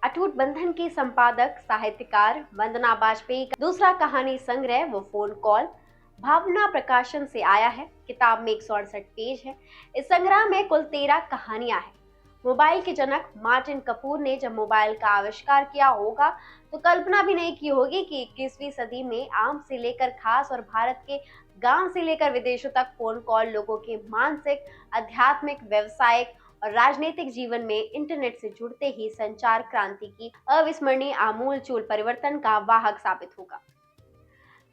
अटूट बंधन की संपादक साहित्यकार वंदना बाजपेयी का दूसरा कहानी संग्रह वो फोन कॉल भावना प्रकाशन से आया है। किताब में 168 पेज है। इस संग्रह में कुल 13 कहानियां हैं। मोबाइल के जनक मार्टिन कपूर ने जब मोबाइल का आविष्कार किया होगा तो कल्पना भी नहीं की होगी कि 21वीं सदी में आम से लेकर खास और भारत के गांव से लेकर विदेशों तक फोन कॉल लोगों के मानसिक, आध्यात्मिक, व्यवसायिक और राजनीतिक जीवन में इंटरनेट से जुड़ते ही संचार क्रांति की अविस्मरणीय आमूल-चूल परिवर्तन का वाहक साबित होगा।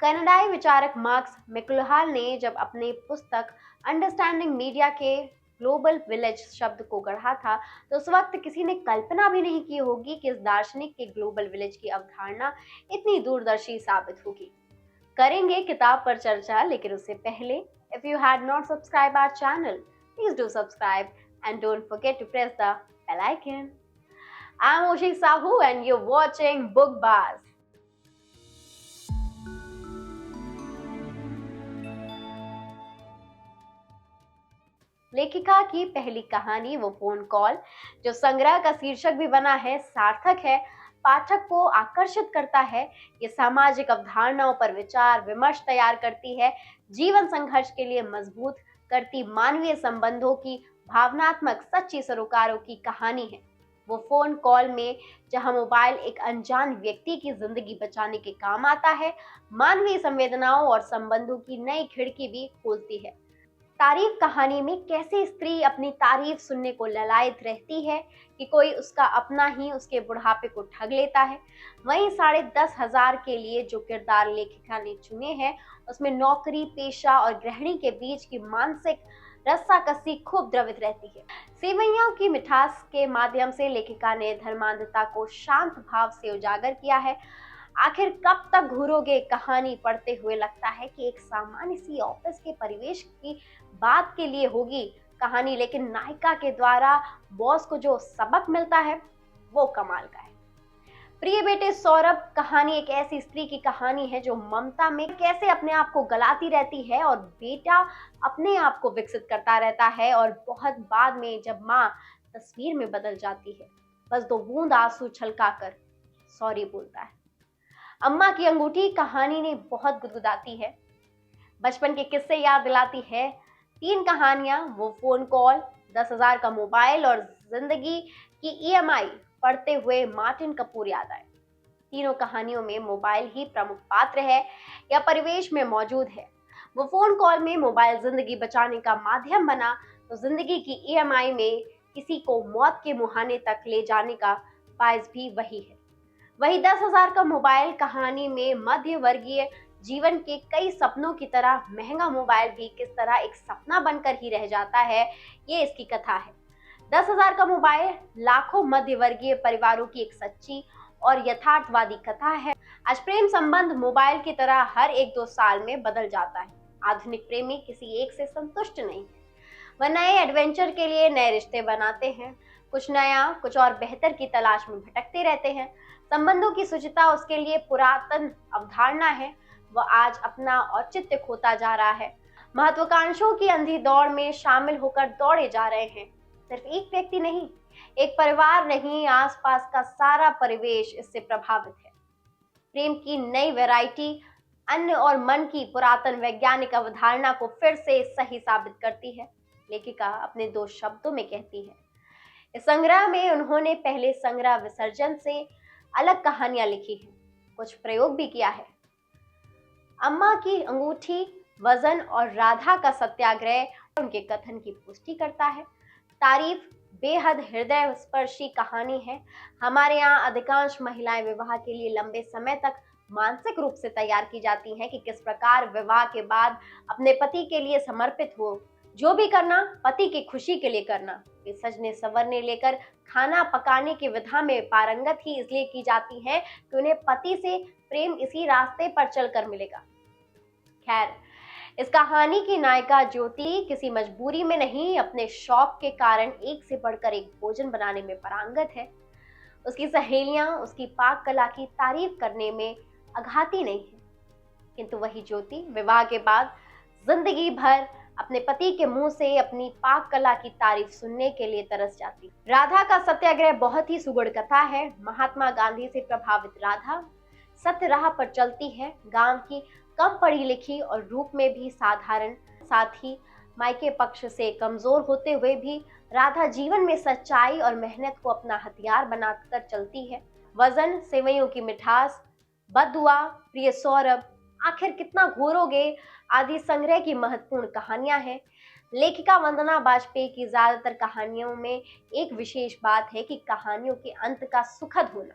कनाडाई विचारक मार्क्स मैक्लुहान ने जब अपनी पुस्तक अंडरस्टैंडिंग मीडिया के ग्लोबल विलेज शब्द को गढ़ा था तो उस वक्त किसी ने कल्पना भी नहीं की होगी कि इस दार्शनिक के ग्लोबल विलेज की अवधारणा इतनी दूरदर्शी साबित होगी। करेंगे किताब पर चर्चा, लेकिन उससे पहले if you had not subscribe our channel, please do subscribe and don't forget to press the bell icon. I'm Oshi Sahu and you're watching Book Buzz. लेखिका की पहली कहानी वो फोन कॉल, जो संग्रह का शीर्षक भी बना है, सार्थक है, पाठक को आकर्षित करता है। ये सामाजिक अवधारणाओं पर विचार विमर्श तैयार करती है, जीवन संघर्ष के लिए मजबूत करती मानवीय संबंधों की भावनात्मक सच्ची सरोकारों की कहानी है। वो फोन कॉल में जहां मोबाइल एक अनजान व्यक्ति की जिंदगी बचाने के काम आता है, मानवीय संवेदनाओं और संबंधों की नई खिड़की भी खोलती है। तारीफ कहानी में कैसे स्त्री अपनी तारीफ सुनने को ललायत रहती है कि कोई उसका अपना ही उसके बुढ़ापे को ठग लेता है। वहीं 10,500 के लिए जो किरदार लेखिका ने चुने हैं उसमें नौकरी पेशा और गृहिणी के बीच की मानसिक रस्साकसी खूब द्रवित रहती है। सेवैयों की मिठास के माध्यम से लेखिका ने धर्मांधता को शांत भाव से उजागर किया है। आखिर कब तक घूरोगे कहानी पढ़ते हुए लगता है कि एक सामान्य सी ऑफिस के परिवेश की बात के लिए होगी कहानी, लेकिन नायिका के द्वारा बॉस को जो सबक मिलता है वो कमाल का है। प्रिय बेटे सौरभ कहानी एक ऐसी स्त्री की कहानी है जो ममता में कैसे अपने आप को गलाती रहती है और बेटा अपने आप को विकसित करता रहता है और बहुत बाद में जब माँ तस्वीर में बदल जाती है बस 2 बूंद आंसू छलकाकर सॉरी बोलता है। अम्मा की अंगूठी कहानी ने बहुत गुदगुदाती है, बचपन के किस्से याद दिलाती है। 3 कहानियां वो फोन कॉल, 10,000 का मोबाइल और जिंदगी की EMI पढ़ते हुए मार्टिन कपूर याद आए। तीनों कहानियों में मोबाइल ही प्रमुख पात्र है या परिवेश में मौजूद है। वो फोन कॉल में मोबाइल जिंदगी बचाने का माध्यम बना तो जिंदगी की EMI में किसी को मौत के मुहाने तक ले जाने का बायस भी वही है। वही 10,000 का मोबाइल कहानी में मध्य वर्गीय जीवन के कई सपनों की तरह महंगा मोबाइल भी किस तरह एक सपना बनकर ही रह जाता है, ये इसकी कथा है। 10,000 का मोबाइल लाखों मध्य वर्गीय परिवारों की एक सच्ची और यथार्थवादी कथा है। आज प्रेम संबंध मोबाइल की तरह हर 1-2 साल में बदल जाता है। आधुनिक प्रेमी किसी एक से संतुष्ट नहीं है, वह नए एडवेंचर के लिए नए रिश्ते बनाते हैं, कुछ नया कुछ और बेहतर की तलाश में भटकते रहते हैं। संबंधों की शुचिता उसके लिए पुरातन अवधारणा है, वह आज अपना औचित्य खोता जा रहा है। महत्वाकांक्षों की अंधी दौड़ में शामिल होकर दौड़े जा रहे हैं। सिर्फ एक व्यक्ति नहीं, एक परिवार नहीं, आसपास का सारा परिवेश इससे प्रभावित है। प्रेम की नई वैरायटी अन्य और मन की पुरातन वैज्ञानिक अवधारणा को फिर से सही साबित करती है। लेखिका अपने 2 शब्दों में कहती है। इस संग्रह में उन्होंने पहले संग्रह विसर्जन से अलग कहानियां लिखी हैं, कुछ प्रयोग भी किया है। अम्मा की अंगूठी, वजन और राधा का सत्याग्रह उनके कथन की पुष्टि करता है। तारीफ बेहद हृदय स्पर्शी कहानी है। हमारे यहाँ अधिकांश महिलाएं विवाह के लिए लंबे समय तक मानसिक रूप से तैयार की जाती हैं कि किस प्रकार विवाह के बाद अपने पति के लिए समर्पित हो, जो भी करना पति की खुशी के लिए करना। वे सजने संवरने लेकर खाना पकाने की विधा में पारंगत ही इसलिए की जाती हैं कि उन्हें पति से प्रेम इसी रास्ते पर चलकर मिलेगा। खैर, इस कहानी की नायिका ज्योति किसी मजबूरी में नहीं, अपने शौक के कारण एक से बढ़कर एक भोजन बनाने में पारंगत है। उसकी सहेलियां उसकी पाक कला की तारीफ करने में अघाती नहीं है, किंतु वही ज्योति विवाह के बाद जिंदगी भर अपने पति के मुंह से अपनी पाक कला की तारीफ सुनने के लिए तरस जाती। राधा का सत्याग्रह बहुत ही सुगढ़ कथा है। महात्मा गांधी से प्रभावित राधा सत्य राह पर चलती है। गांव की कम पढ़ी लिखी और रूप में भी साधारण, साथ ही मायके पक्ष से कमजोर होते हुए भी राधा जीवन में सच्चाई और मेहनत को अपना हथियार बनाकर चलती है। वजन, सेवइयों की मिठास, बदुआ, प्रिय सौरभ, आखिर कितना घोरोगे आदि संग्रह की महत्वपूर्ण कहानियां हैं। लेखिका वंदना वाजपेयी की ज्यादातर कहानियों में एक विशेष बात है कि कहानियों के अंत का सुखद होना,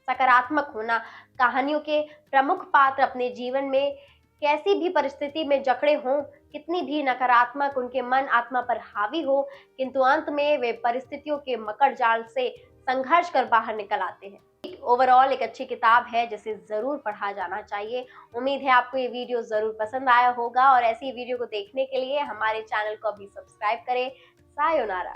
सकारात्मक होना। कहानियों के प्रमुख पात्र अपने जीवन में कैसी भी परिस्थिति में जकड़े हों, कितनी भी नकारात्मक उनके मन आत्मा पर हावी हो, किंतु अंत में वे परिस्थितियों के मकड़ जाल से संघर्ष कर बाहर निकल आते हैं। ओवरऑल एक अच्छी किताब है जिसे जरूर पढ़ा जाना चाहिए। उम्मीद है आपको ये वीडियो जरूर पसंद आया होगा और ऐसी वीडियो को देखने के लिए हमारे चैनल को अभी सब्सक्राइब करें। सायोनारा।